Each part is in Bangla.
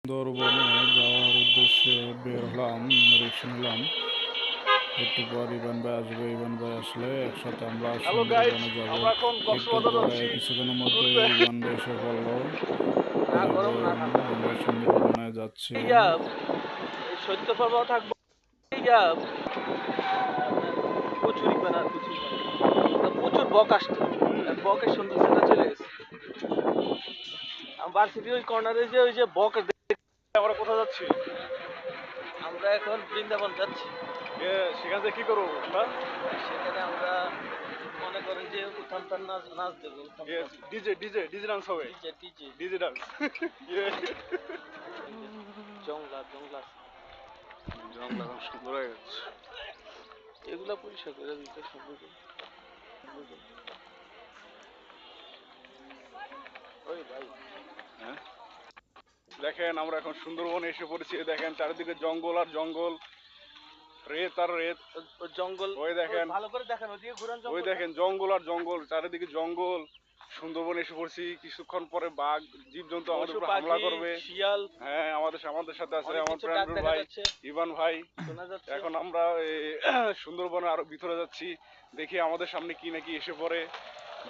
সুন্দরবনে যাওয়ার উদ্দেশ্যে বের হলাম, রিক্সা নিলাম। একটু পর ইভান ভাই আসবে, ইভান ভাই আসলে একসাথে আমরা হ্যালো গাইজ, সুন্দরবনে যাব। আমরা এখন একটু কক্সবাজার পরে যাচ্ছি কিছুক্ষণের মধ্যে ঘুরতে। ইভান ভাই এসে পড়লো না গরম এবং না ঠান্ডা। আমরা সুন্দরবনে যাচ্ছি। ইয়া এই শৈত্য প্রবাহ থাকবো। ইয়া কচুরি পানা কচুরি পানা প্রচুর বক আসছে। বকের সৌন্দর্যটা চলে গেছে। ভার্সিটি ওই কর্নারে যে ওই যে বক আমরা কোথায় যাচ্ছি? আমরা এখন বৃন্দাবন যাচ্ছি। সেখান থেকে কি করবো আমরা? সেখানে আমরা মনে করেন যে উত্থান নাচ নাচ দেবো। ডিজে ডিজে ডিজে ডান্স হবে। DJ DJ DJ dance. জংলা জংলা জংলা সুন্দর হয়ে গেছে। এগুলা পরিষ্কার করে দিতে সুন্দর করে। ওই ভাই হ্যাঁ দেখেন আমরা এখন সুন্দরবনে এসে পড়েছি। দেখেন চারিদিকে জঙ্গল আর জঙ্গল, রেত আর রেত। জঙ্গল ওই দেখেন, ভালো করে দেখেন ওইদিকে ঘুরান। ওই দেখেন জঙ্গল আর জঙ্গল, চারিদিকে জঙ্গল। সুন্দরবনে এসে পড়ছি, কিছুক্ষণ পরে বাঘ জীবজন্তু আমাদের উপর হামলা করবে। শিয়াল, হ্যাঁ আমাদের আমাদের সাথে আছে আমার প্রাণপ্রিয় ভাই ইভান ভাই। এখন আমরা সুন্দরবনে আরো ভিতরে যাচ্ছি, দেখি আমাদের সামনে কি নাকি এসে পড়ে,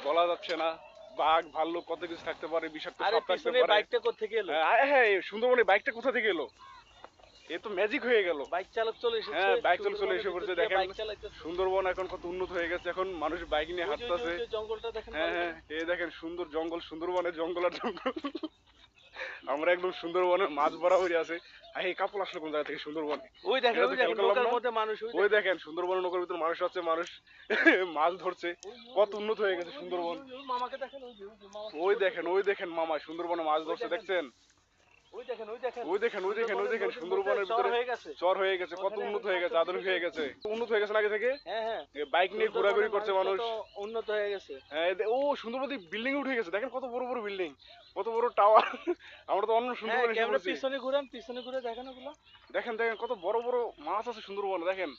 বলা যাচ্ছে না। বাঘ ভাল্লুক কত কিছু থাকতে পারে, বিষাক্ত সাপ থাকতে পারে। বাইকটা কোথা থেকে এলো? হ্যাঁ সুন্দরবনে বাইকটা কোথা থেকে এলো? এ তো ম্যাজিক হয়ে গেল। বাইক চালক চলে এসেছে। হ্যাঁ বাইক চালক চলে এসে পড়েছে। দেখেন সুন্দরবন এখন কত উন্নত হয়ে গেছে, এখন মানুষ বাইক নিয়ে হাঁটতেছে। জঙ্গলটা দেখেন। হ্যাঁ হ্যাঁ এই দেখেন সুন্দর জঙ্গল, সুন্দরবনের জঙ্গল আর জঙ্গল। আমরা একদম সুন্দরবনের মাঝ বরাবরই আছে। এই কাপড় আসলো কোন জায়গা থেকে সুন্দরবনে? ওই দেখেন ওই দেখেন নৌকার মধ্যে মানুষ। ওই দেখেন সুন্দরবনের নৌকার ভিতর মানুষ আছে, মানুষ মাছ ধরছে। কত উন্নত হয়ে গেছে সুন্দরবন। মামাকে দেখেন, ওই দেখেন মামা সুন্দরবনে মাছ ধরছে, দেখছেন? ওই দেখেন ওই দেখেন ওই দেখেন ওই দেখেন ওই দেখেন সুন্দরবনের ভিতরে চর হয়ে গেছে, কত উন্নত হয়ে গেছে, আধুনিক হয়ে গেছে, উন্নত হয়ে গেছে আগে থেকে। হ্যাঁ হ্যাঁ বাইক নিয়ে ঘোরাঘুরি করছে মানুষ, উন্নত হয়ে গেছে। হ্যাঁ ও সুন্দরবনে বিল্ডিং উঠে গেছে, দেখেন কত বড় বড় বিল্ডিং, কত বড় টাওয়ার। আমরা তো অন্য সুন্দরবনে এসে পড়েছি। পিছনে ঘুরান, পিছনে ঘুরে দেখেন ওগুলো, দেখেন দেখেন কত বড় বড় মাছ আছে সুন্দরবনে। দেখেন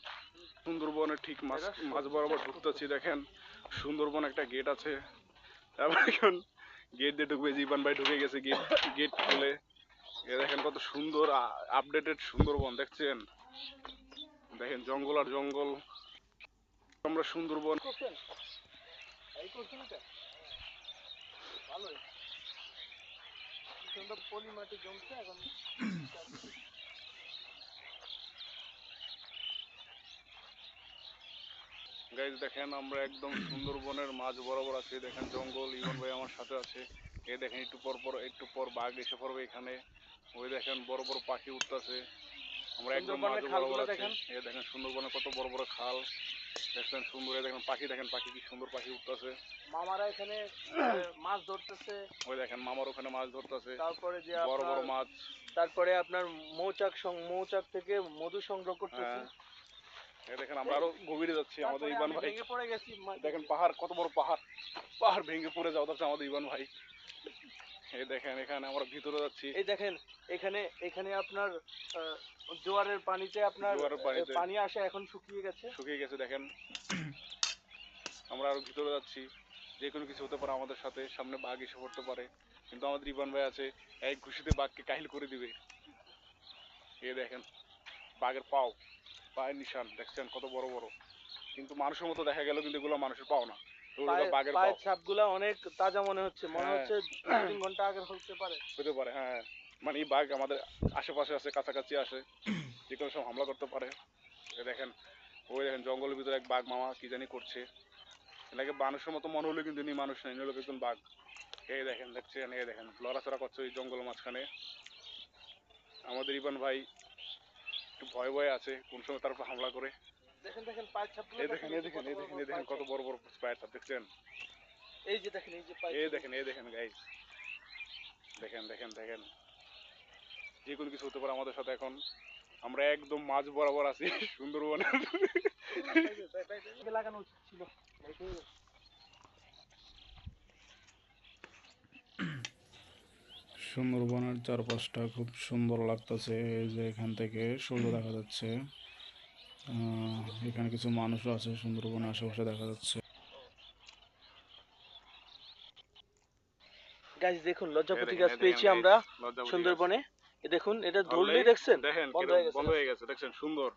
সুন্দরবনে ঠিক মাছ বরাবর ঢুকতেছি। দেখেন সুন্দরবন একটা গেট আছে, তারপর এখন গেট দিয়ে ঢুকবে, জীবন ভাই ঢুকে গেছে, গেট গেট খুলে। এ দেখেন কত সুন্দর আপডেটেড সুন্দরবন, দেখছেন? দেখেন জঙ্গল আর জঙ্গল। আমরা সুন্দরবন গাইজ দেখেন আমরা একদম সুন্দরবনের মাঝ বরাবর আছি। দেখেন জঙ্গল, ইমন ভাই আমার সাথে আছে। এ দেখেন একটু পর বাঘ এসে পড়বে এখানে। ওই দেখেন বড় বড় পাখি উঠতেছে। আমরা একদম মাঝ বরাবর আছি। এ দেখেন সুন্দরবনে কত বড় বড় খাল, দেখছেন সুন্দর। দেখেন পাখি, দেখেন পাখি কি সুন্দর পাখি উঠতেছে। মামারা এখানে মাছ ধরতেছে। ওই দেখেন মামার ওখানে মাছ ধরতেছে, তারপরে যে বড় বড় মাছ। তারপরে আপনার মৌচাক থেকে মধু সংগ্রহ করতেছে। দেখেন আমরা আরো গভীরে যাচ্ছি। আমাদের ইবান ভাই দেখেন পাহাড়, কত বড় পাহাড়, পাহাড় ভেঙে পড়ে যাওয়া যাচ্ছে আমাদের ইবান ভাই। এই দেখেন এখানে আমরা ভিতরে যাচ্ছি। এই দেখেন এখানে এখানে আপনার জোয়ারের পানিতে আপনার পানি আসে, এখন শুকিয়ে গেছে, শুকিয়ে গেছে। দেখেন আমরা আরো ভিতরে যাচ্ছি, যে কোনো কিছু হতে পারে আমাদের সাথে, সামনে বাঘ এসে পড়তে পারে, কিন্তু আমাদের ইবান ভাই আছে, এক ঘুষিতে বাঘকে কাহিল করে দিবে। এই দেখেন বাঘের পায়ের নিশান, দেখছেন কত বড় বড়, কিন্তু মানুষের মতো দেখা গেল, কিন্তু এগুলো মানুষের পাও না, বাঘের পায়ের ছাপগুলো অনেক তাজা মনে হচ্ছে, মনে হচ্ছে 2-3 ঘন্টা আগে হতে পারে। হ্যাঁ মানে এই বাঘ আমাদের আশেপাশে আছে, কাছাকাছি আসে, যে কোনো সময় হামলা করতে পারে। দেখেন ওই দেখেন জঙ্গলের ভিতরে এক বাঘ মামা কি জানি করছে, এনাকে মানুষের মতো মনে হলো, কিন্তু ইনি মানুষ না, ইনি হলো একজন বাঘ। এই দেখেন, দেখছেন? এই দেখেন লড়াচড়া করছে ওই জঙ্গলের মাঝখানে। আমাদের ইবান ভাই একটু ভয় ভয়ে আছে, কোন সময় তার উপর হামলা করে। দেখেন দেখেন পায়ের ছাপগুলো, এই দেখেন এই দেখেন এই দেখেন এই দেখেন কত বড় বড় পায়ের ছাপ, দেখছেন? এই যে দেখেন, এই যে এই দেখেন, এই দেখেন গাইস, দেখেন দেখেন দেখেন, যে কোনো কিছু হতে পারে আমাদের সাথে। এখন আমরা একদম মাঝ বরাবর আছি সুন্দরবনে। লাগানো উচিত ছিল। সুন্দরবনের চারপাশটা খুব সুন্দর লাগতেছে। এই যে এখান থেকে সূর্য দেখা যাচ্ছে, এখানে কিছু মানুষও আছে সুন্দরবনের আশেপাশে দেখা যাচ্ছে। গাইস দেখুন লজ্জাপতি গাছ পেয়েছি আমরা সুন্দরবনে। দেখুন এটা ধরলেই ধরলেই দেখছেন দেখেন বন্ধ কিরকম হয়ে গেছে বন্ধ হয়ে গেছে, দেখছেন সুন্দর।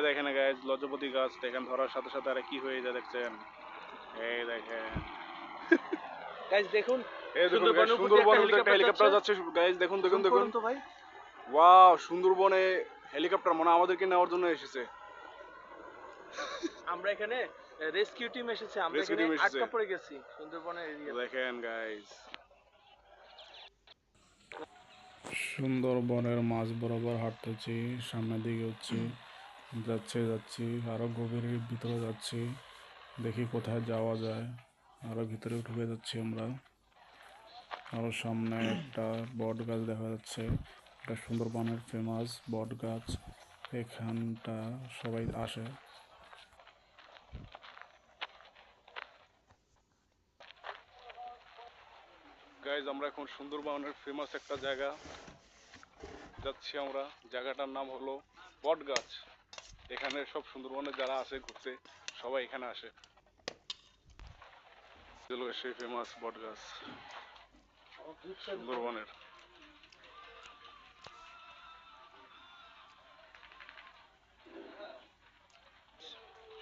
দেখেন গাইজ লজপতি গাছ দেখেন ধরার সাথে সাথে আর কি হয়ে যায় দেখছেন। এই দেখেন, গাইস দেখুন এই দেখুন গাইজ সুন্দরবনের সুন্দরবনের উপর দিয়ে ভিতরে একটা হেলিকপ্টার যাচ্ছে গাইজ, দেখুন দেখুন জুম দেখুন। করুন তো ভাই। ওয়াও, সুন্দরবনে হেলিকপ্টার মনে হয় আমাদেরকে নেওয়ার জন্য এসেছে। আমরা এখানে রেস্কিউ টিম এসেছে, আমরা Rescue এখানে team এসেছে। আটকা পড়ে গেছি সুন্দরবনের এরিয়া। দেখেন গাইজ, সুন্দরবনের মাঝ বরাবর হাঁটতেছি, সামনের দিকে হচ্ছে যাচ্ছি, আরো গভীরের ভিতরে যাচ্ছি, দেখি কোথায় যাওয়া যায়। আরো ভিতরে ঢুকে যাচ্ছি আমরা। আরো সামনে একটা বট গাছ দেখা যাচ্ছে, এটা সুন্দরবনের ফেমাস বট গাছ, এখানটা সবাই আসে। গাইজ আমরা এখন সুন্দরবনের ফেমাস একটা জায়গা যাচ্ছি আমরা। জায়গাটার নাম হলো বট গাছ। এখানে সব সুন্দরবনের যারা আসে ঘুরতে সবাই এখানে আসে। চলো সেই ফেমাস বট গাছ সুন্দরবনের।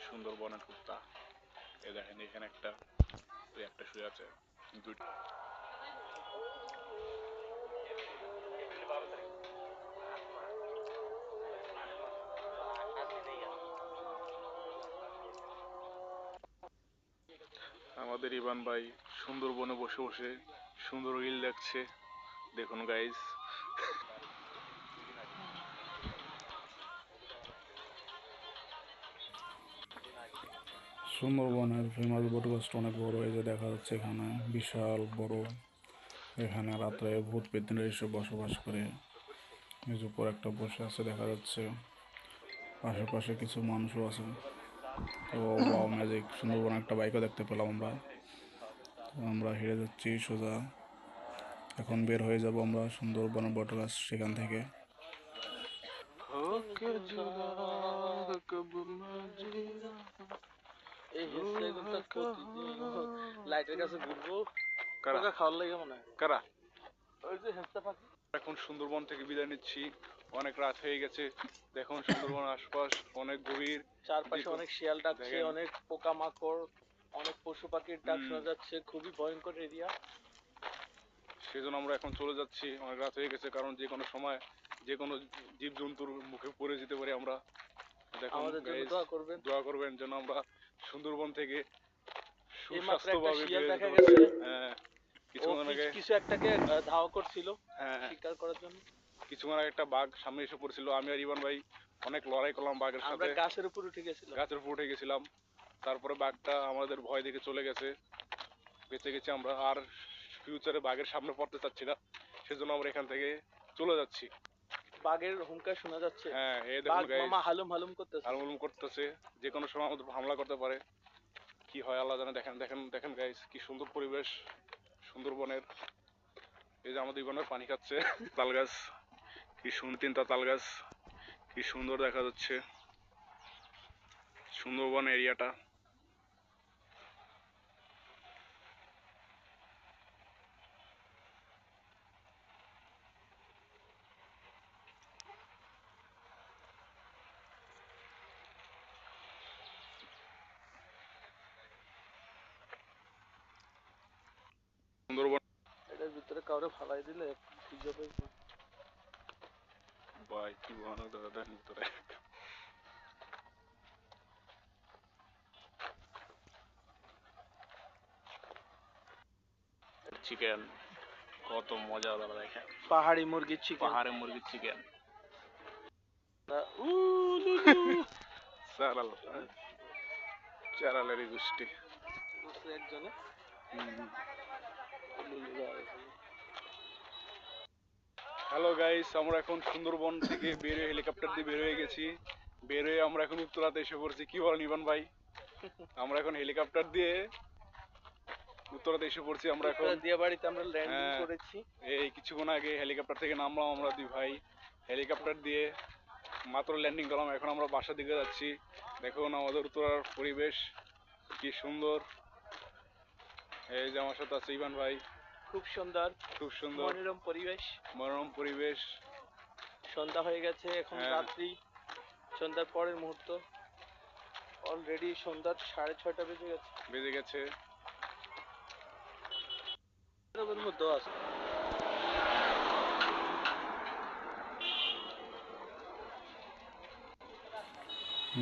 সুন্দরবনের কুত্তা, এই দেখেন এখানে একটা, ওই একটা শুয়ে আছে, দুইটা। আমাদের ইবান ভাই সুন্দরবনে বসে বসে সুন্দর রিল দেখছে, দেখুন গাইজ। সুন্দরবনের ফেমাস বট গাছটা অনেক বড়, এই যে দেখা যাচ্ছে এখানে বিশাল বড়। এখানে রাত্রে ভূত পেত্নীরা এসে বসবাস করে। এই যে উপর একটা বসে আছে দেখা যাচ্ছে, আশেপাশে কিছু মানুষও আছে। তো ওয়াও ম্যাজিক, সুন্দরবনে একটা বাইকও দেখতে পেলাম আমরা। তো আমরা হেরে যাচ্ছি সোজা, এখন বের হয়ে যাব আমরা সুন্দরবনের বট গাছ সেখান থেকে। এই হেসে প্রতিদিন লাইটের কাছে ঘুরবো, কারা পোকা খাওয়ার লাগে মনে হয়। কারা ওই যে হেসতে পাখি। এখন সুন্দরবন থেকে বিদায় নিচ্ছি, অনেক রাত হয়ে গেছে। দেখুন সুন্দরবন আশপাশ অনেক গভীর, চারপাশে দেখুন, অনেক শিয়াল ডাকছে, দেখেন। অনেক পোকামাকড়, অনেক পশু পাখির ডাক শোনা যাচ্ছে, খুবই ভয়ঙ্কর এরিয়া। সেজন্য আমরা এখন চলে যাচ্ছি, অনেক রাত হয়ে গেছে, কারণ যে কোনো সময় যে কোনো জীবজন্তুর মুখে পড়ে যেতে পারি আমরা। দেখুন আমাদের জন্য guys, দোয়া করবেন। দোয়া করবেন যেন আমরা সুন্দরবন থেকে এইমাত্র একটা সুস্বাস্থ্যভাবে শিয়াল বেরিয়ে দেখা যেতে পারি। গেছে, হ্যাঁ, ও কিছুক্ষণ আগে, কিছু একটাকে ধাওয়া করছিল হ্যাঁ শিকার করার জন্য। কিছুক্ষণ আগে একটা বাঘ সামনে এসে পড়ছিল, আমি আর ইবান ভাই অনেক লড়াই করলাম বাঘের আমরা সাথে, গাছের উপর উঠে গেছিলাম। গাছের উপর উঠে গেছিলাম। তারপরে বাঘটা আমাদের ভয় দেখে চলে গেছে, বেঁচে গেছি আমরা। আর ফিউচারে বাঘের সামনে পড়তে চাচ্ছি না, সেজন্য আমরা এখান থেকে চলে যাচ্ছি। বাঘের হুঙ্কার শোনা যাচ্ছে, হ্যাঁ, এই দেখুন বাঘ গাইস, মামা হালুম হালুম করতেছে। আলমুলম করতেছে, যে কোনো সময় আমাদের উপর হামলা করতে পারে। কি হয় আল্লাহ জানে। দেখেন দেখেন দেখেন গাইস, কি সুন্দর পরিবেশ সুন্দরবনের। এই যে আমাদের ইবনের পানি খাচ্ছে, তাল গাছ, কি সুন্দর তিনটা তাল গাছ, কি সুন্দর দেখা যাচ্ছে সুন্দরবন এরিয়াটা। সুন্দরবন এটার ভিতরে কাউরে ফালাই দিলে খুঁজে পাইবো। ভাই কি ভয়ানক দাদা, দেখেন ভিতরে চিকেন, কত মজা দাদা দেখেন, পাহাড়ি মুরগির চিকেন। পাহাড়ে মুরগির চিকেন। চারাল, চারালেরই গোষ্ঠী। একজনে হ্যালো গাইস, আমরা এখন সুন্দরবন থেকে বের হয়ে হেলিকপ্টার দিয়ে বের হয়ে গেছি। বের হয়ে আমরা এখন উত্তরাতে এসে পড়ছি। কি বলেন ইবান ভাই? আমরা এখন হেলিকপ্টার দিয়ে উত্তরাতে এসে পড়ছি আমরা এখন। দিয়া বাড়িতে আমরা ল্যান্ডিং হ্যাঁ, করেছি। এই কিছুক্ষণ আগে হেলিকপ্টার থেকে নামলাম আমরা দুই ভাই। হেলিকপ্টার দিয়ে মাত্র ল্যান্ডিং করলাম, এখন আমরা বাসার দিকে যাচ্ছি। দেখুন আমাদের উত্তরার পরিবেশ কি সুন্দর। এই যে আমার সাথে আছে ইবান ভাই, খুব সুন্দর, খুব সুন্দর মনোরম পরিবেশ। মনোরম পরিবেশ। সন্ধ্যা হয়ে গেছে, এখন হ্যাঁ। রাত্রি, সন্ধ্যার পরের মুহূর্ত। অলরেডি সন্ধ্যার 6:30 বেজে গেছে। বেজে গেছে। এরকম মধ্যে আছে।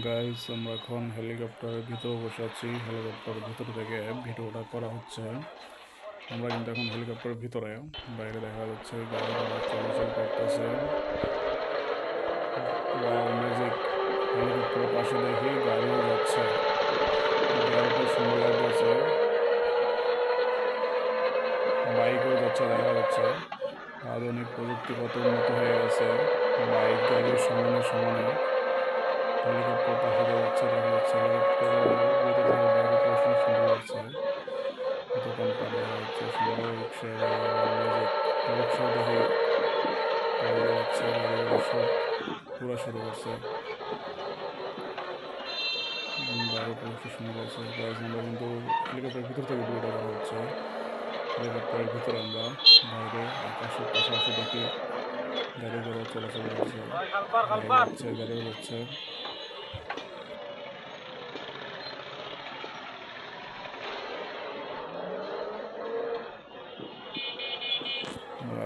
গাইস, আমরা এখন হেলিকপ্টারের ভিতরে বসে আছি। হেলিকপ্টারের ভিতর থেকে ভিডিওটা করা হচ্ছে। আমরা কিন্তু এখন হেলিকপ্টারের ভিতরে, বাইরে দেখা যাচ্ছে গাড়ি ঘোড়া চলাচল করতেছে। Wow, magic! হেলিকপ্টারের পাশে দেখি গাড়িও যাচ্ছে, গাড়িটা সুন্দর লাগতেছে। বাইকও যাচ্ছে, দেখা যাচ্ছে। আধুনিক প্রযুক্তি কত উন্নত হয়ে গেছে। বাইক গাড়ির সমানে সমানে হেলিকপ্টার পাশে দিয়ে যাচ্ছে, দেখা যাচ্ছে। হেলিকপ্টারের ভিতর থেকে বাইরে প্রশ্ন সুন্দর লাগছে। দোকানপাট দেখা যাচ্ছে, সুন্দর রিক্সা গাড়ি আবার ম্যাজিক। রিক্সা দেখি গাড়ি যাচ্ছে, গাড়ি ঘোড়া সব ঘোরা শুরু করছে। বাইরে পরিবেশটা সুন্দর লাগছে। গাইজ, আমরা কিন্তু হেলিকপ্টারের ভিতর থেকে ভিডিওটা করা হচ্ছে। হেলিকপ্টারের ভিতরে আমরা বাইরে আকাশের পাশাপাশি দেখি গাড়ি ঘোড়া চলাচল করছে, গাড়ি যাচ্ছে, গাড়িও যাচ্ছে।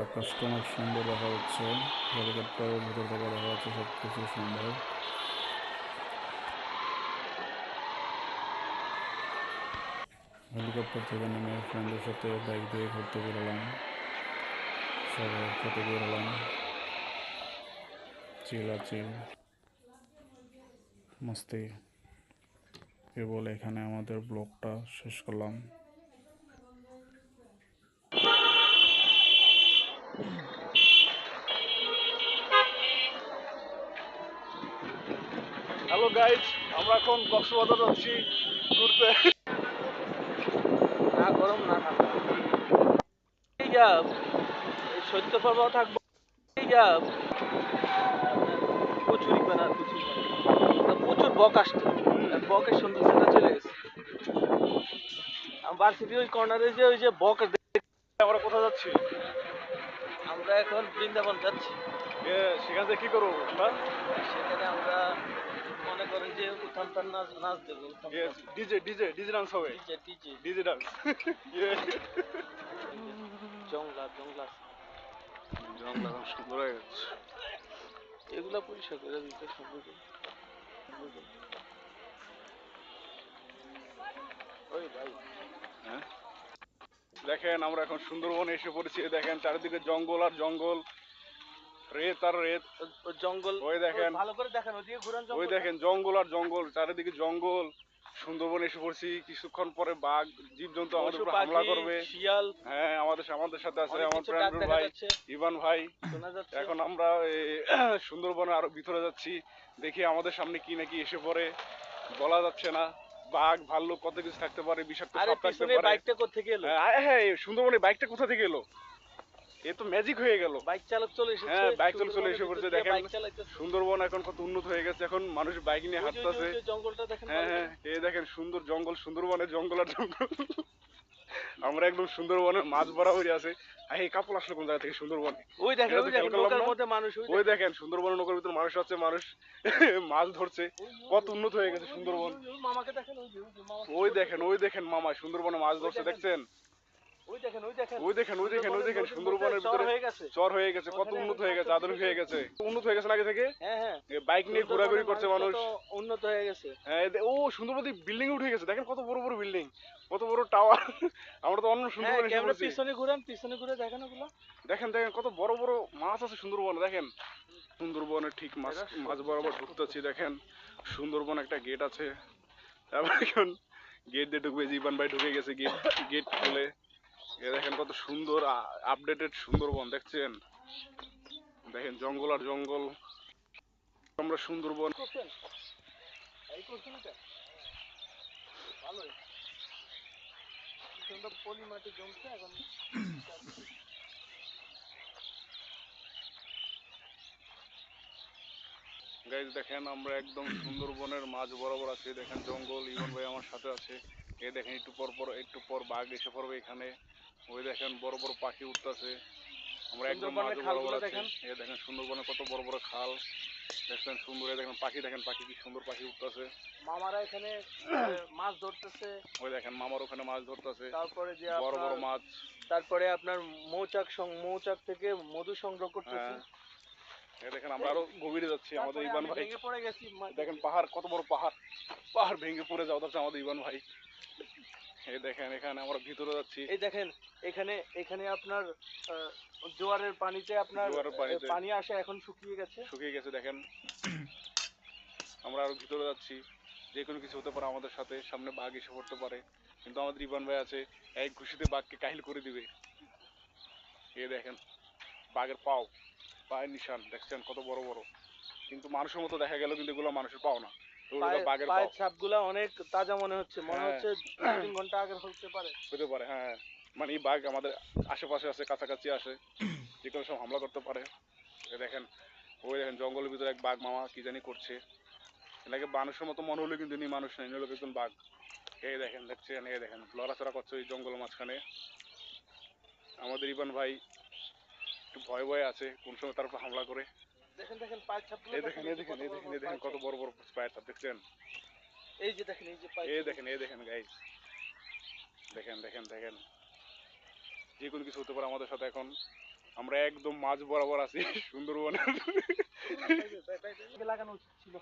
আকাশটা অনেক সুন্দর দেখা যাচ্ছে। হেলিকপ্টারের ভিতর থেকে দেখা যাচ্ছে সব কিছু সুন্দর। হেলিকপ্টার থেকে নেমে ফ্রেন্ডের সাথে বাইক দিয়ে ঘুরতে বেরোলাম, সবাই একসাথে বেরোলাম। চিল মস্তি এ বলে এখানে আমাদের ব্লগটা শেষ করলাম। হ্যালো গাইজ, আমরা এখন কক্সবাজার যাচ্ছি ঘুরতে। না গরম না ঠান্ডা। এই যা শৈত্য প্রবাহ থাকবো। এই যা প্রচুর ইপানা, প্রচুর বক আসছে। বকের সৌন্দর্যটা চলে গেছে। ভার্সিটির ওই কর্নারে যে ওই যে বক, আমরা কোথায় যাচ্ছি? আমরা এখন বৃন্দাবন যাচ্ছি। সেখান থেকে কি করবো আমরা? সেখানে আমরা মনে করেন যে উত্থান পান নাচ নাচ দেবো। ডিজে ডিজে ডিজে ডান্স হবে। DJ DJ DJ dance. জংলা জংলা জঙ্গল এখন সুন্দর হয়ে গেছে। এগুলা পরিষ্কার করে দিতে সবুজ। ওই ভাই, হ্যাঁ, দেখেন আমরা এখন সুন্দরবনে এসে পড়েছি। দেখেন চারিদিকে জঙ্গল আর জঙ্গল, রেত আর রেত। জঙ্গল ওই দেখেন, ভালো করে দেখেন, ওদিকে ঘুরান ওই জঙ্গল। দেখেন জঙ্গল আর জঙ্গল, চারিদিকে জঙ্গল। সুন্দরবনে এসে পড়ছি, কিছুক্ষণ পরে বাঘ জীবজন্তু আমাদের পশু উপর হামলা পাখি করবে। শিয়াল হ্যাঁ, আমাদের সাথে আছে অনেক আমার কিছু ডাক প্রাণপ্রিয় দেখা ভাই যাচ্ছে, ইভান ভাই। শোনা যাচ্ছে। এখন আমরা সুন্দরবনে আরো ভিতরে যাচ্ছি, দেখি আমাদের সামনে কি নাকি এসে পড়ে, বলা যাচ্ছে না। বাঘ ভাল্লুক কত কিছু থাকতে পারে, বিষাক্ত আরে সাপ থাকতে পিছনে পারে। বাইকটা কোত্থেকে এলো? হ্যাঁ, এই সুন্দরবনে বাইকটা কোথা থেকে এলো? এ তো ম্যাজিক হয়ে গেল। বাইক চালক চলে এসেছে। হ্যাঁ, বাইক চলে সুন্দরবনের এসে ভিতর পড়ছে। দিয়ে দেখেন বাইক চালাইতেছে। সুন্দরবন এখন কত উন্নত হয়ে গেছে, এখন মানুষ বাইক নিয়ে ওই যে ওই যে হাঁটতেছে। ওই যে জঙ্গলটা দেখেন হ্যাঁ ভালো হ্যাঁ, করে। এই দেখেন সুন্দর জঙ্গল, সুন্দরবনের জঙ্গল আর জঙ্গল। আমরা একদম সুন্দরবনের মাঝ বরাবরই আছে। এই কাপড় আসলো কোন জায়গা থেকে সুন্দরবনে? ওই দেখেন, এটা তো ওই খেয়াল দেখেন করলাম নৌকার না। মধ্যে মানুষ। ওই ওই দেখেন, দেখেন সুন্দরবনের নৌকার ভিতর মানুষ আছে, মানুষ মাছ ধরছে। কত উন্নত হয়ে গেছে সুন্দরবন। ওই মামাকে দেখেন, ওই যে মামা। ওই দেখেন মামা সুন্দরবনে মাছ ওই ধরছে, দেখেন, দেখছেন? ওই দেখেন, ওই দেখেন। ওই দেখেন নদীর মধ্যে সুন্দরবনের চর ভিতরে হয়ে গেছে। চর হয়ে গেছে, কত ওখানে উন্নত এখন হয়ে গেছে, শাকসবজি আধুনিক চাষ হয়ে গেছে, উন্নত হয়ে গেছে না আগে থেকে। হ্যাঁ হ্যাঁ, বাইক নিয়ে ঘোরাঘুরি করছে মানুষ। কত উন্নত হয়ে গেছে। হ্যাঁ, ও সুন্দরবনে বিল্ডিং উঠে গেছে, দেখেন কত বড় বড় বিল্ডিং, কত বড় টাওয়ার। আমরা তো অন্য হ্যাঁ, সুন্দরবনে এসে ক্যামেরা পড়েছি। পিছনে ঘুরান, পিছনে ঘুরে দেখেন ওগুলো। দেখেন দেখেন কত বড় বড় মাছ আছে সুন্দরবনে। দেখেন সুন্দরবনে ঠিক মাছ এরা মাছ সবজি বরাবর চাষ ঢুকতেছি। করতেছে। দেখেন সুন্দরবন একটা গেট আছে, তারপর এখন গেট দিয়ে ঢুকবে। জীবন ভাই ঢুকে গেছে গেট গেট খুলে। এ দেখেন কত সুন্দর আপডেটেড সুন্দরবন, দেখছেন? দেখেন জঙ্গল আর জঙ্গল। আমরা সুন্দরবন। করছেন? এই করছেন এটা? ভালোই। সুন্দর পলি মাটি জমছে এখন। গাইজ দেখেন আমরা একদম সুন্দরবনের মাঝ বরাবর আছি। দেখেন জঙ্গল, ইমন ভাই আমার সাথে আছে। এ দেখেন একটু পর পর বাঘ এসে পড়বে এখানে। ওই দেখেন বড় বড় পাখি উঠতেছে। আমরা একদম সুন্দরবনের মাঝে খালগুলো বরাবর আছি। দেখেন। এই দেখেন সুন্দরবনে কত বড় বড় খাল দেখছেন, সুন্দর। এই দেখেন পাখি কি সুন্দর পাখি উঠতেছে। মামারা এখানে মাছ ধরতেছে। ওই দেখেন মামার ওখানে মাছ ধরতেছে, তারপরে যে বড় আপনার বড় মাছ। তারপরে আপনার মৌচাক থেকে মধু সংগ্রহ করতেছে। হ্যাঁ, এই দেখেন আমরা আরো গভীরে যাচ্ছি। আমাদের তারপরে ইবান আমি ভাই ভেঙে পড়ে গেছি দেখেন পাহাড়, কত বড় পাহাড়, পাহাড় ভেঙে পড়ে যাওয়া হচ্ছে আমাদের ইবান ভাই। এই দেখেন এখানে আমরা ভিতরে যাচ্ছি। এই দেখেন এখানে এখানে আপনার আহ, জোয়ারের পানিতে আপনার জোয়ারের পানিতে পানি আসে, এখন শুকিয়ে গেছে। শুকিয়ে গেছে দেখেন। আমরা আরো ভিতরে যাচ্ছি। যে কোনো কিছু হতে পারে আমাদের সাথে, সামনে বাঘ এসে পড়তে পারে, কিন্তু আমাদের ইবান ভাই আছে, এক ঘুষিতে বাঘকে কাহিল করে দিবে। এই দেখেন বাঘের পায়ের নিশান দেখছেন কত বড় বড়, কিন্তু মানুষের মতো দেখা গেল, কিন্তু এগুলো মানুষের পাও না, এগুলো হলো বাঘের পাও। পায়ের ছাপগুলা অনেক তাজা মনে হচ্ছে, হ্যাঁ, 2-3 ঘন্টা আগের হতে পারে। হতে পারে। হ্যাঁ, মানে এই বাঘ আমাদের আশেপাশে আছে, কাছাকাছি আসে, যে কোনো সময় হামলা করতে পারে। এই দেখেন, ওই দেখেন জঙ্গলের ভিতরে এক বাঘ মামা কি জানি করছে। এনাকে মানুষের মতো মনে হলো, কিন্তু ইনি মানুষ না, ইনি হলো একজন বাঘ। এই দেখেন দেখছেন, এই দেখেন লড়াচড়া করছে ওই জঙ্গলের মাঝখানে। আমাদের ইবান ভাই একটু ভয় ভয়ে আছে, কোন সময় তার উপর হামলা করে। দেখেন দেখেন পায়ের ছাপগুলো এই দেখেন, দেখেন এই এই যে দেখেন কত এই বড় দেখেন বড় এই দেখেন পায়ের কত ছাপ। বড় বড় স্পাইডার ছাপ দেখছেন। এই যে দেখেন, এই যে পায়ের ছাপ। এই দেখেন গাইস, দেখেন দেখেন দেখেন, যে কোনো কিছু হতে পারে আমাদের সাথে এখন। আমরা একদম মাঝ বরাবর আছি সুন্দরবনে। লাগানো উচিত ছিল।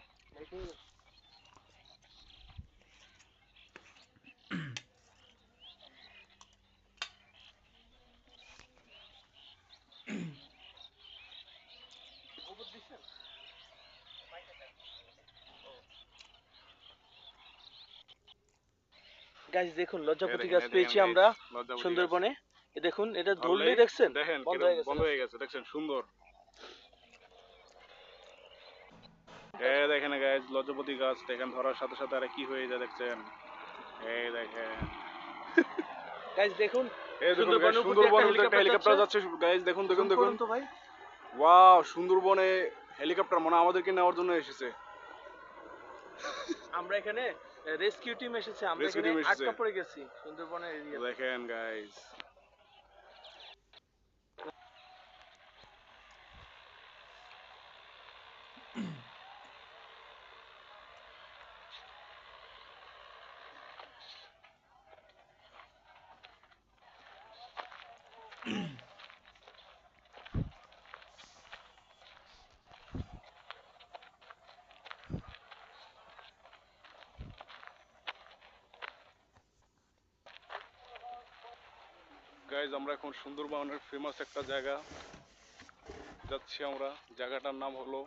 গাইস দেখুন এই লজ্জাপতি দেখেন গাছ এই দেখেন পেয়েছি গাইস, আমরা লজ্জাবতী গাছ সুন্দরবনে। দেখুন এটা ধরলেই ধরলেই দেখছেন দেখেন বন্ধ কিরকম হয়ে গেছে বন্ধ গাছ। হয়ে গেছে দেখছেন, সুন্দর। এই দেখেন গাইস লজ্জাপতি গাছ দেখেন ধরার সাথে সাথে আরে কি হয়ে যায় দেখছেন। এই দেখেন, গাইস দেখুন এই দেখুন গাইস সুন্দরবনের উপর দিয়ে সুন্দরবনের ভিতরে একটা হেলিকপ্টার যাচ্ছে গাইস, দেখুন দেখুন দেখুন। তো ভাই। ওয়াও, সুন্দরবনে হেলিকপ্টার মনে হয় আমাদেরকে নেওয়ার জন্য এসেছে। আমরা এখানে রেস্কিউ টিম এসেছে, আমরা রেস্কিউ এখানে টিম এসেছে, আটকা পড়ে গেছি সুন্দরবনের এরিয়াতে। দেখেন গাইস। গাইজ আমরা এখন সুন্দরবনের ফেমাস একটা জায়গা যাচ্ছি আমরা। জায়গাটার নাম হলো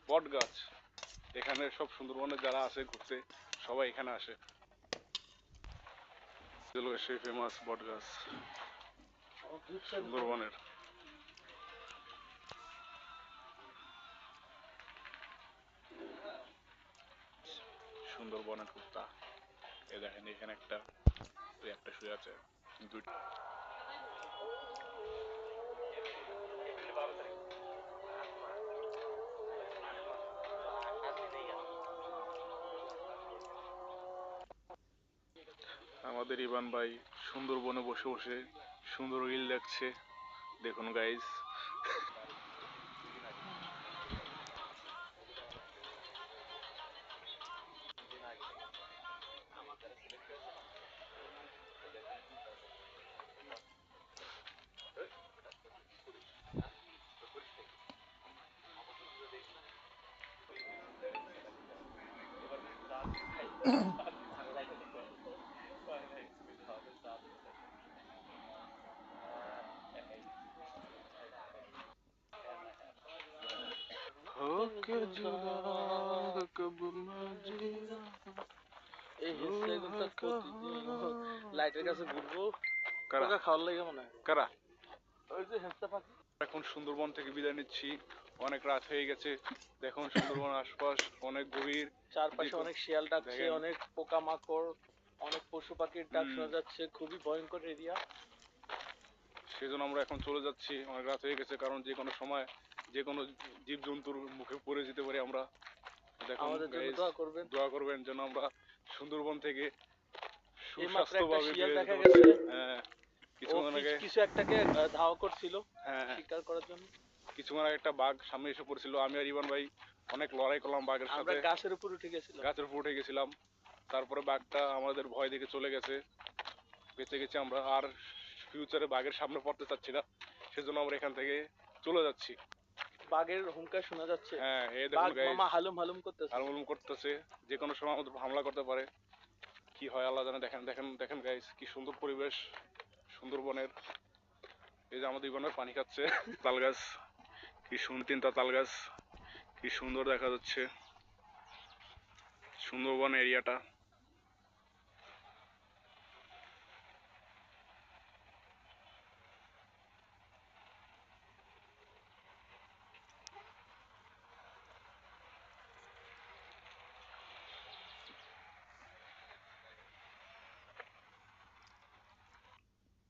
বট গাছ। এখানে সব সুন্দরবনের যারা আসে ঘুরতে, সবাই এখানে আসে। চলো সেই ফেমাস বট গাছ সুন্দরবনের। সুন্দরবনের কুত্তা, এ দেখেন এখানে একটা, ওই একটা শুয়ে আছে, দুইটা। আমাদের ইবান ভাই সুন্দরবনে বসে বসে সুন্দর রিল দেখছে, দেখুন গাইজ। होके जुदा कब मजीरा এই হেসে কিন্তু প্রতিদিন লাইটের কাছে ঘুরবো কারা টাকা খাওয়ার লাগে মনে হয়। কারা। ওই যে হেসতে পাখি। এখন সুন্দরবন থেকে বিদায় নিচ্ছি, অনেক রাত হয়ে গেছে। দেখুন সুন্দরবন আশপাশ অনেক গভীর, চারপাশে অনেক শিয়াল ডাকছে, দেখেন। অনেক পোকামাকড়, অনেক পশু পাখির ডাক হুম, শোনা যাচ্ছে, খুবই ভয়ঙ্কর এরিয়া। সেজন্য আমরা এখন চলে যাচ্ছি, অনেক রাত হয়ে গেছে, কারণ যে কোনো সময় যে কোনো জীবজন্তুর মুখে পড়ে যেতে পারি আমরা। দেখুন আমাদের জন্য গাইস, দোয়া করবেন। দোয়া করবেন যেন আমরা সুন্দরবন থেকে এইমাত্র একটা সুস্বাস্থ্যভাবে শিয়াল ফিরে দেখা যেতে পারি। গেছে। হ্যাঁ, কিছুক্ষণ আগে কিছু একটাকে ধাওয়া করছিল হ্যাঁ শিকার করার জন্য। কিছুক্ষণ আগে একটা বাঘ সামনে এসে পড়ছিল, আমি আর ইভান ভাই অনেক লড়াই করলাম বাঘের আমরা সাথে, গাছের উপর উঠে গেছিলাম। গাছের উপর উঠে গেছিলাম। তারপরে বাঘটা আমাদের ভয় দেখে চলে গেছে, বেঁচে গেছি আমরা। আর ফিউচারে বাঘের সামনে পড়তে চাচ্ছি না, সেজন্য আমরা এখান থেকে চলে যাচ্ছি। বাঘের হুঙ্কার শোনা যাচ্ছে। হ্যাঁ এই বাঘ দেখুন গাইস, মামা হালুম হালুম করতেছে। হালমুলম করতেছে, যে কোনো সময় আমাদের হামলা করতে পারে। কি হয় আল্লাহ জানে। দেখেন দেখেন দেখেন গাইস, কি সুন্দর পরিবেশ সুন্দরবনের। এই যে আমাদের ইভানের পানি খাচ্ছে। তাল গাছ, কি সুন্দর তিনটা তাল গাছ, কি সুন্দর দেখা যাচ্ছে সুন্দরবন এরিয়াটা।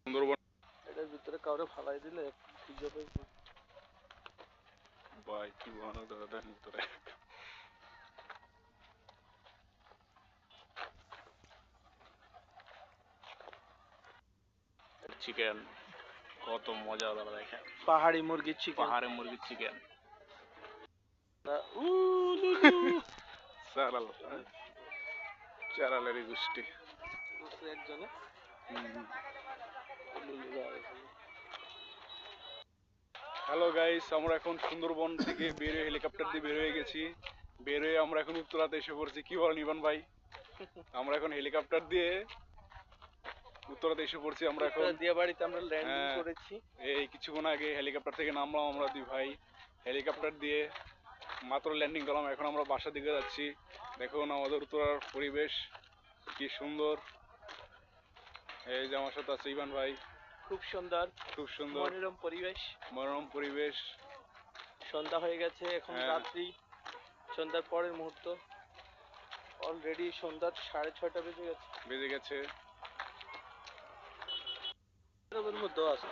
সুন্দরবন এটার ভিতরে কাউরে ফালাই দিলে খুঁজে পাইবো। ভাই কি ভয়ানক দাদাটার ভিতরে। চিকেন কত মজা দাদা, দেখেন পাহাড়ি মুরগির চিকেন। পাহাড়ে মুরগির চিকেন। চারাল, চারালেরই গোষ্ঠী। একজনে হ্যালো গাইস, আমরা এখন সুন্দরবন থেকে বের হয়ে হেলিকপ্টার দিয়ে বের হয়ে গেছি। বের হয়ে আমরা এখন উত্তরাতে এসে পড়ছি। কি বলেন ইভান ভাই? আমরা এখন হেলিকপ্টার দিয়ে উত্তরাতে এসে পড়ছি। আমরা এখন দিয়া বাড়িতে আমরা ল্যান্ডিং হ্যাঁ, করেছি। এই কিছুক্ষণ আগে হেলিকপ্টার থেকে নামলাম আমরা দুই ভাই। হেলিকপ্টার দিয়ে মাত্র ল্যান্ডিং করলাম, এখন আমরা বাসার দিকে যাচ্ছি। দেখুন আমাদের উত্তরার পরিবেশ কি সুন্দর। এই যে আমার সাথে আছে ইভান ভাই। খুব সুন্দর খুব সুন্দর মনোরম পরিবেশ। মনোরম পরিবেশ। সন্ধ্যা হয়ে গেছে, এখন হ্যাঁ। রাত্রি। সন্ধ্যার পরের মুহূর্ত। অলরেডি সন্ধ্যার 6:30 বেজে গেছে। বেজে গেছে। এর মধ্যে আছে।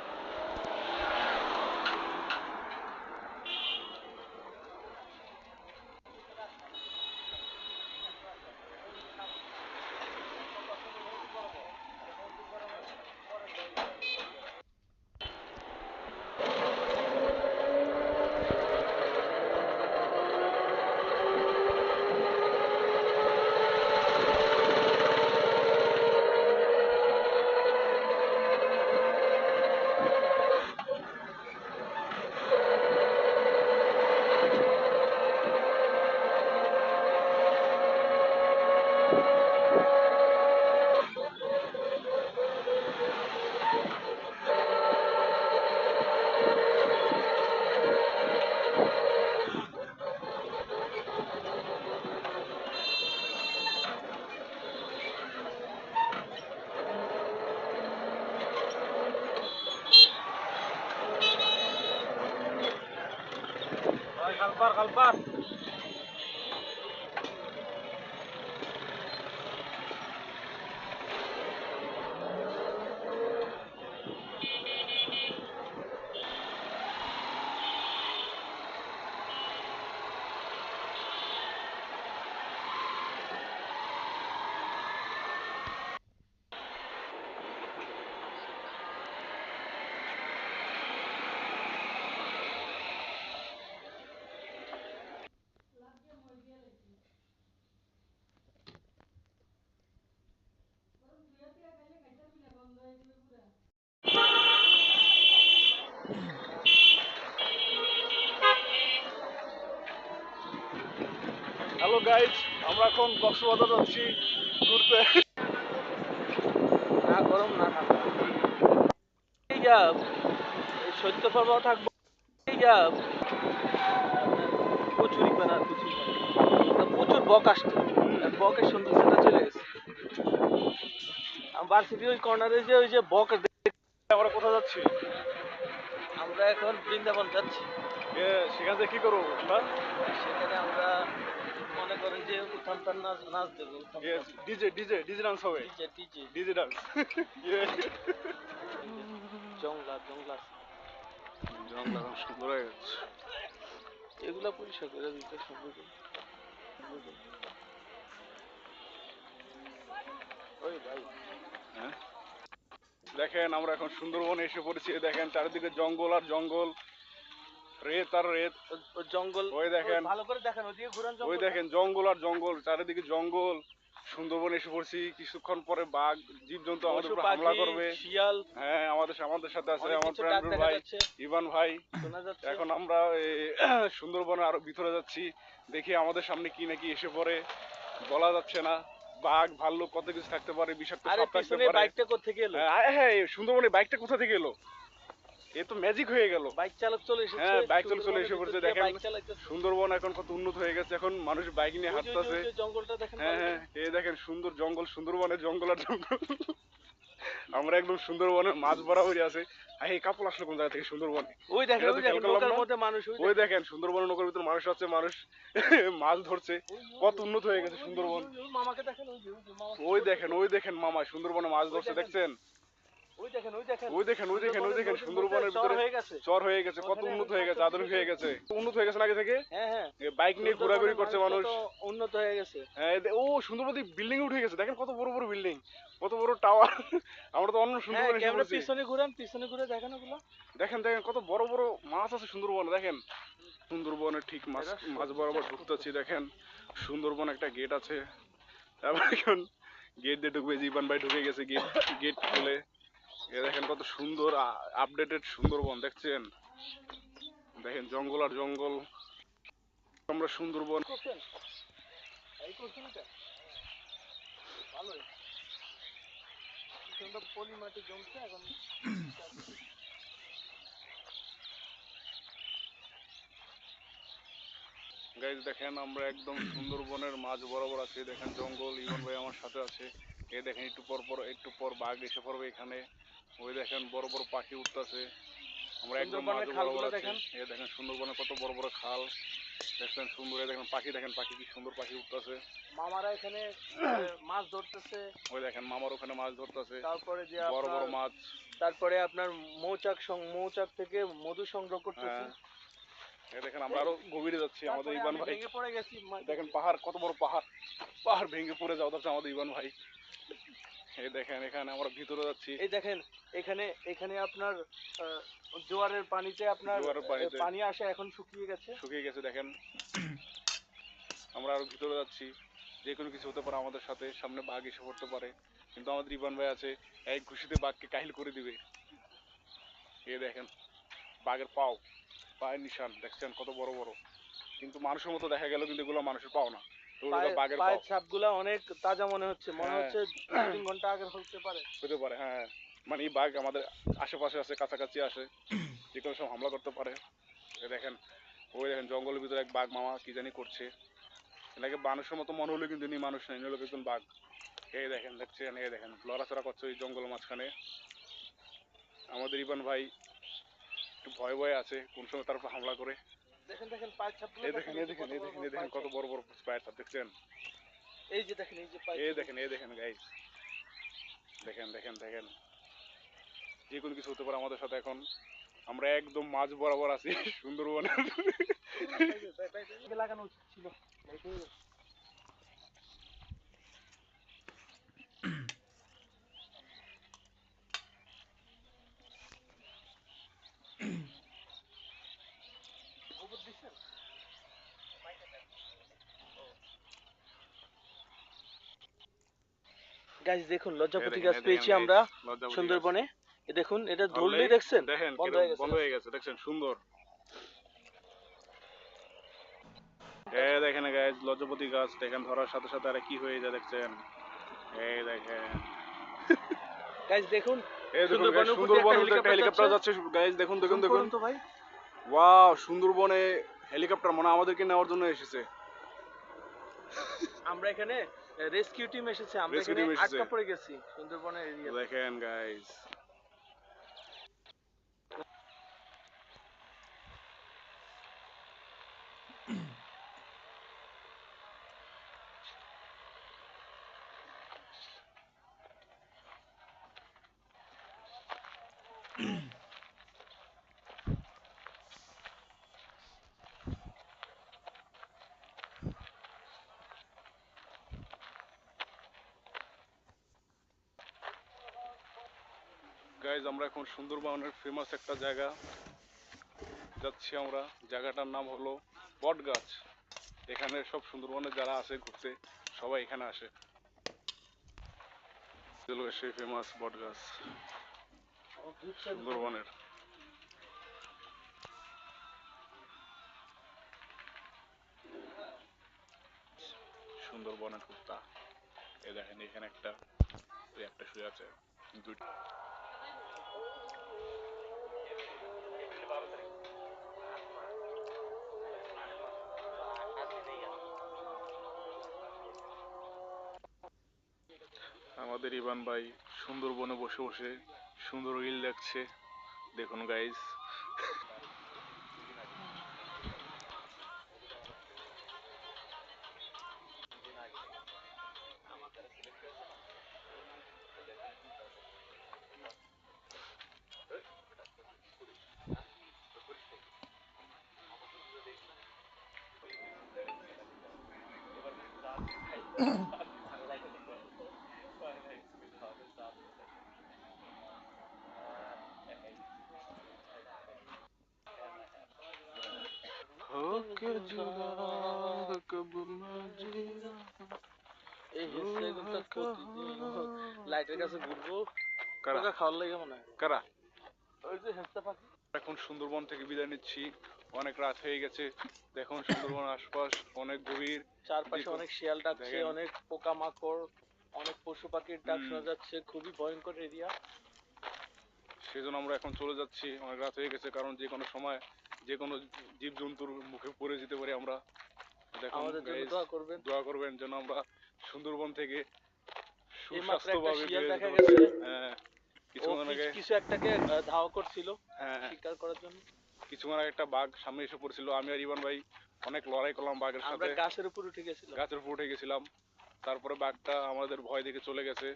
খালপার খালপার। হ্যালো গাইজ, আমরা এখন কক্সবাজার যাচ্ছি ঘুরতে। না গরম না ঠান্ডা। ইয়া শৈত্য প্রবাহ থাকবে। ইয়া প্রচুর ইবানা প্রচুর প্রচুর বক আসছে। বকের সৌন্দর্যটা চলে গেছে। আমার ভার্সিটি ওই কর্নারে যে ওই যে বক, আমরা কোথায় যাচ্ছি? আমরা এখন বৃন্দাবন যাচ্ছি। সেখান থেকে কি করবো আমরা? সেখানে আমরা মনে করেন যে উত্থান পান নাচ নাচ দেবো। ডিজে ডিজে ডিজে ডান্স হবে। DJ DJ DJ dance. জংলা জংলা জঙ্গল সুন্দর হয়ে গেছে। এগুলা পরিষ্কার করে দিতে সুন্দর করে। ওই ভাই হ্যাঁ দেখেন আমরা এখন সুন্দরবনে এসে পড়েছি, দেখেন চারিদিকে জঙ্গল আর জঙ্গল, রেত আর রেত। জঙ্গল ওই দেখেন, ভালো করে দেখেন, ওদিকে ঘুরান ওই জঙ্গল। দেখেন জঙ্গল আর জঙ্গল, চারিদিকে জঙ্গল। সুন্দরবনে এসে পড়ছি, কিছুক্ষণ পরে বাঘ জীবজন্তু আমাদের পশু উপর হামলা পাখি করবে। শিয়াল হ্যাঁ, আমাদের সাথে আছে অনেক আমার কিছু ডাক প্রাণপ্রিয় দেখা ভাই যাচ্ছে, ইভান ভাই। শোনা যাচ্ছে। এখন আমরা সুন্দরবনে আরো ভিতরে যাচ্ছি, দেখি আমাদের সামনে কি নাকি এসে পড়ে, বলা যাচ্ছে না। বাঘ ভাল্লুক কত কিছু থাকতে পারে, বিষাক্ত আরে সাপ থাকতে পিছনে পারে। বাইকটা কোত্থেকে এলো? হ্যাঁ হ্যাঁ, এই সুন্দরবনে বাইকটা কোথা থেকে এলো? এ তো ম্যাজিক হয়ে গেল। বাইক চালক চলে এসেছে। হ্যাঁ, বাইক চলে সুন্দরবনের এসে ভিতর পড়ছে, দিয়ে দেখেন বাইক চালাইতেছে। সুন্দরবন এখন কত উন্নত হয়ে গেছে, এখন মানুষ বাইক নিয়ে ওই যে হাঁটতেছে। জঙ্গলটা দেখেন হ্যাঁ ভালো হ্যাঁ, করে। এই দেখেন সুন্দর জঙ্গল, সুন্দরবনের জঙ্গল আর জঙ্গল। আমরা একদম সুন্দরবনের মাঝ বরাবরই আছে। আর এই কাপড় আসলো কোন জায়গা থেকে সুন্দরবনে? ওই দেখেন, এটা ওই তো খেয়াল দেখেন করলাম নৌকার না। মধ্যে মানুষ, ওই দেখেন সুন্দরবনের নৌকার ভিতর মানুষ আছে, মানুষ মাছ ধরছে। কত উন্নত হয়ে গেছে সুন্দরবন। মামাকে দেখেন, ওই যে মামা। ওই দেখেন মামা সুন্দরবনে মাছ ধরছে, দেখছেন? ওই দেখেন, ওই দেখেন, ওই দেখেন সুন্দরবনের ভিতরে হয়ে গেছে। চর হয়ে গেছে, কত উন্নত হয়ে গেছে, আধুনিক হয়ে গেছে, উন্নত হয়ে গেছে না আগে থেকে। হ্যাঁ হ্যাঁ, বাইক নিয়ে ঘোরাঘুরি করছে মানুষ। উন্নত হয়ে গেছে। হ্যাঁ, ও সুন্দরবনে বিল্ডিং উঠে গেছে, দেখেন কত বড় বড় বিল্ডিং, কত বড় টাওয়ার। আমরা তো অন্য হ্যাঁ, সুন্দরবনে এসে ক্যামেরা পড়েছি। পিছনে ঘুরান, পিছনে ঘুরে দেখেন ওগুলো। দেখেন দেখেন কত বড় বড় মাছ আছে সুন্দরবনে, দেখেন। সুন্দরবনে ঠিক মাছ বরাবর ঢুকতেছি, দেখেন সুন্দরবন একটা গেট আছে। তারপর এখন গেট দিয়ে ঢুকবে, জীবন ভাই ঢুকে গেছে, গেট গেট খুলে। এ দেখেন কত সুন্দর আপডেটেড সুন্দরবন, দেখছেন? দেখেন জঙ্গল আর জঙ্গল। আমরা সুন্দরবন। করছেন এই করছেন এটা ভালোই সুন্দর পলি মাটি জমছে এখন। গাইজ দেখেন আমরা একদম সুন্দরবনের মাঝ বরাবর আছি, দেখেন জঙ্গল, ইমন ভাই আমার সাথে আছে। এই দেখেন একটু পর বাঘ এসে পড়বে এখানে। ওই দেখেন বড় বড় পাখি উঠতেছে। আমরা একদম মাঝ সুন্দরবনের বরাবর খালগুলো আছি। দেখেন। এই দেখেন সুন্দরবনের কত বড় বড় খাল, দেখছেন সুন্দর। এই দেখেন পাখি কি সুন্দর পাখি উঠতেছে। মামারা এখানে মাছ ধরতেছে। ওই দেখেন মামার ওখানে মাছ ধরতেছে, তারপরে যে বড় আপনার বড় মাছ। তারপরে আপনার মৌচাক থেকে মধু সংগ্রহ করতেছে। হ্যাঁ, এই দেখেন আমরা আরো গভীরে যাচ্ছি, আমাদের তারপরে ইবান আমি ভাই। ভেঙে পড়ে গেছি। দেখেন পাহাড়, কত বড় পাহাড়, পাহাড় ভেঙে পড়ে যাওয়া যাচ্ছে আমাদের ইবান ভাই। এই দেখেন এখানে আমরা ভিতরে যাচ্ছি। এই দেখেন এখানে এখানে আপনার আহ, জোয়ারের পানিতে আপনার জোয়ারের পানিতে পানি আসে, এখন শুকিয়ে গেছে, দেখেন। আমরা আরো ভিতরে যাচ্ছি, যে কোনো কিছু হতে পারে আমাদের সাথে, সামনে বাঘ এসে পড়তে পারে, কিন্তু আমাদের ইবান ভাই আছে, এক ঘুষিতে বাঘকে কাহিল করে দিবে। এই দেখেন বাঘের পায়ের নিশান, দেখছেন কত বড় বড়, কিন্তু মানুষের মতো দেখা গেল, কিন্তু এগুলো মানুষের পাও না, এগুলো হলো বাঘের পাও। পায়ের ছাপগুলা অনেক তাজা মনে হচ্ছে, হ্যাঁ। 2-3 ঘন্টা আগের হতে পারে। হতে পারে, হ্যাঁ। মানে এই বাঘ আমাদের আশেপাশে আছে, কাছাকাছি আসে, যে কোনো সময় হামলা করতে পারে। এই দেখেন, ওই দেখেন জঙ্গলের ভিতরে এক বাঘ মামা কি জানি করছে, এটাকে মানুষের মতো মনে হলো, কিন্তু ইনি মানুষ নাই, ইনি হলো একজন বাঘ। এই দেখেন, দেখছেন? এই দেখেন লড়াচড়া করছে ওই জঙ্গলের মাঝখানে। আমাদের ইবান ভাই একটু ভয়ে ভয়ে আছে, কোন সময় তার উপর হামলা করে। দেখেন দেখেন পায়ের ছাপগুলো এই দেখেন, দেখেন, এই দেখেন, এই দেখেন, এই দেখেন কত বড় বড় পায়ের ছাপ, দেখছেন? এই যে দেখেন, এই যে পায়ের এই ছাপ। দেখেন, এই দেখেন গাইস, দেখেন দেখেন দেখেন, যে কোনো কিছু হতে পারে আমাদের সাথে এখন। আমরা একদম মাঝ বরাবর আছি সুন্দরবনে। লাগানো উচিত ছিল। গাইস দেখুন লজ্জাপতি গাছ পেয়েছি আমরা সুন্দরবনে। এ দেখুন, এটা ধরলেই দেখছেন দেখেন বন্ধ হয়ে গেছে। বন্ধ হয়ে গেছে, দেখছেন সুন্দর। দেখেন গাইস লজ্জাপতি গাছ, দেখেন ধরার সাথে সাথে আরে কি হয়ে যায়, দেখছেন? এই দেখেন, গাইস দেখুন, এই দেখুন গাইস, সুন্দরবনের ভিতরে একটা হেলিকপ্টার যাচ্ছে গাইস, দেখুন দেখুন দেখুন। তো ভাই ওয়াও, সুন্দরবনে হেলিকপ্টার মনে হয় আমাদেরকে নেওয়ার জন্য এসেছে। আমরা এখানে রেস্কিউ টিম এসেছে, আমরা Rescue এখানে team এসেছে। আটকা পড়ে গেছি সুন্দরবনের এরিয়া। দেখেন গাইস, গাইজ আমরা এখন সুন্দরবনের ফেমাস একটা জায়গা যাচ্ছি আমরা। জায়গাটার নাম হলো বটগাছ। এখানে সব সুন্দরবনে যারা আসে ঘুরতে সবাই এখানে আসে। সেই ফেমাস বটগাছ সুন্দরবনের। সুন্দরবনের কুত্তা এই দেখেন, এখানে একটা শুয়ে আছে, দুইটা। আমাদের ইবান ভাই সুন্দরবনে বসে বসে সুন্দর রিল দেখছে, দেখুন গাইজ। লাইটের কাছে ঘুরবো, কারা পোকা খাওয়ার লাগে মনে হয়। কারা ওই যে হেঁচা পাখি। এখন সুন্দরবন থেকে বিদায় নিচ্ছি, অনেক রাত হয়ে গেছে। দেখুন সুন্দরবন আশপাশ অনেক গভীর, চারপাশে অনেক শিয়াল ডাকছে, দেখেন। অনেক পোকামাকড়, অনেক পশু পাখির ডাক শোনা যাচ্ছে। খুবই ভয়ঙ্কর এরিয়া। সেজন্য আমরা এখন চলে যাচ্ছি, অনেক রাত হয়ে গেছে, কারণ যে কোনো সময় যে কোনো জীবজন্তুর মুখে পড়ে যেতে পারি আমরা। দেখুন আমাদের জন্য guys, দোয়া করবেন। দোয়া করবেন যেন আমরা সুন্দরবন থেকে এইমাত্র একটা সুস্বাস্থ্যভাবে শিয়াল বেরিয়ে দেখা যেতে গেছে। পারি। হ্যাঁ, ও কিছুক্ষণ আগে কিছু একটাকে ধাওয়া করছিল হ্যাঁ শিকার করার জন্য। কিছুক্ষণ আগে একটা বাঘ সামনে এসে পড়ছিল। আমি আর ইবান ভাই অনেক লড়াই করলাম বাঘের আমরা সাথে, গাছের উপর উঠে গেছিলাম। গাছের উপর উঠে গেছিলাম। তারপরে বাঘটা আমাদের ভয় দেখে চলে গেছে,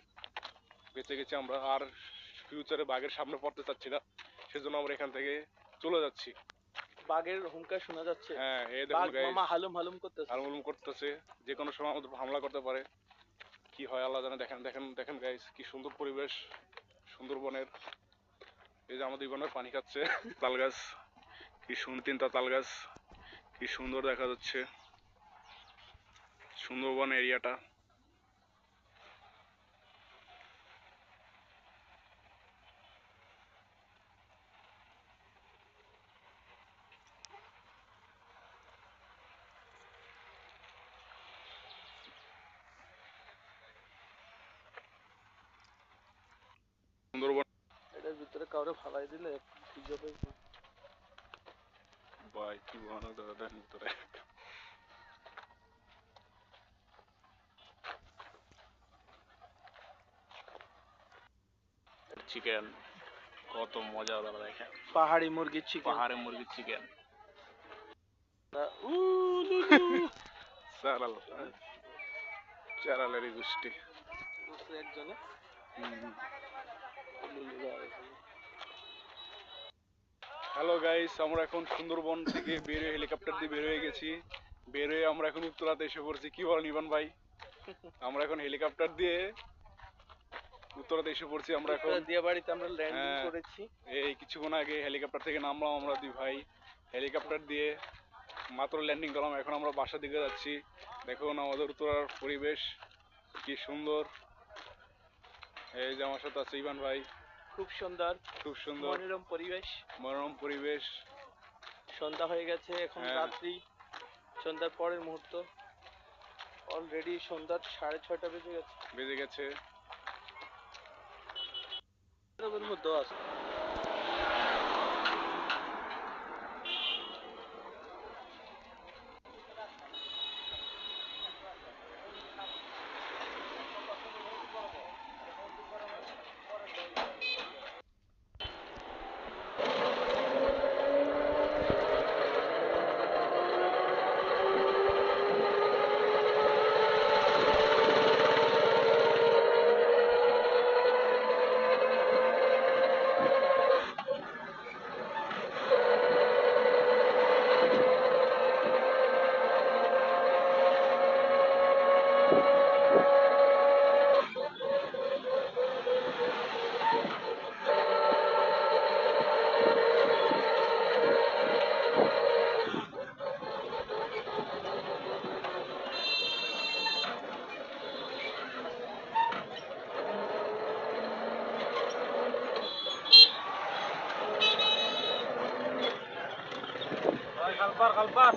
বেঁচে গেছি আমরা। আর ফিউচারে বাঘের সামনে পড়তে চাচ্ছি না, সেজন্য আমরা এখান থেকে চলে যাচ্ছি। বাঘের হুঙ্কার শোনা যাচ্ছে। হ্যাঁ, এই বাঘ দেখুন গাইস, মামা হালুম হালুম করতেছে। হালমুলুম করতেছে, যে কোনো সময় আমাদের হামলা করতে পারে। কি হয় আল্লাহ জানে। দেখেন দেখেন দেখেন গাইস, কি সুন্দর পরিবেশ সুন্দরবনের। এই যে আমাদের ইবানের পানি খাচ্ছে, তাল গাছ, কি সুন্দর, তিনটা তাল গাছ, কি সুন্দর দেখা যাচ্ছে সুন্দরবন এরিয়াটা। সুন্দরবন এটার ভিতরে কাউরে ফালাই দিলে খুঁজে পাই না। ভাই কি ভয়ানক দাদা ভিতরে। চিকেন কত মজা দাদা, দেখেন পাহাড়ি মুরগির চিকেন। পাহাড়ে মুরগির চিকেন। চারাল, চারালেরই গোষ্ঠী। একজনে হ্যালো গাইস, আমরা এখন সুন্দরবন থেকে বের হয়ে হেলিকপ্টার দিয়ে বের হয়ে গেছি। বের হয়ে আমরা এখন উত্তরাতে এসে পড়ছি। কি বলেন ইবান ভাই? আমরা এখন হেলিকপ্টার দিয়ে উত্তরাতে এসে পড়ছি। আমরা এখন দিয়াবাড়িতে আমরা ল্যান্ডিং করেছি। এই কিছুক্ষণ আগে হেলিকপ্টার থেকে নামলাম আমরা দুই ভাই। হেলিকপ্টার দিয়ে মাত্র ল্যান্ডিং করলাম, এখন আমরা বাসার দিকে যাচ্ছি। দেখুন আমাদের উত্তরার পরিবেশ কি সুন্দর। এই যে আমার সাথে আছে ইবান ভাই। খুব সুন্দর, খুব সুন্দর মনোরম পরিবেশ। মনোরম পরিবেশ। সন্ধ্যা হয়ে গেছে, এখন হ্যাঁ। রাত্রি, সন্ধ্যার পরের মুহূর্ত। অলরেডি সন্ধ্যার 6:30 বেজে গেছে। এর মধ্যেও আছে। কালপার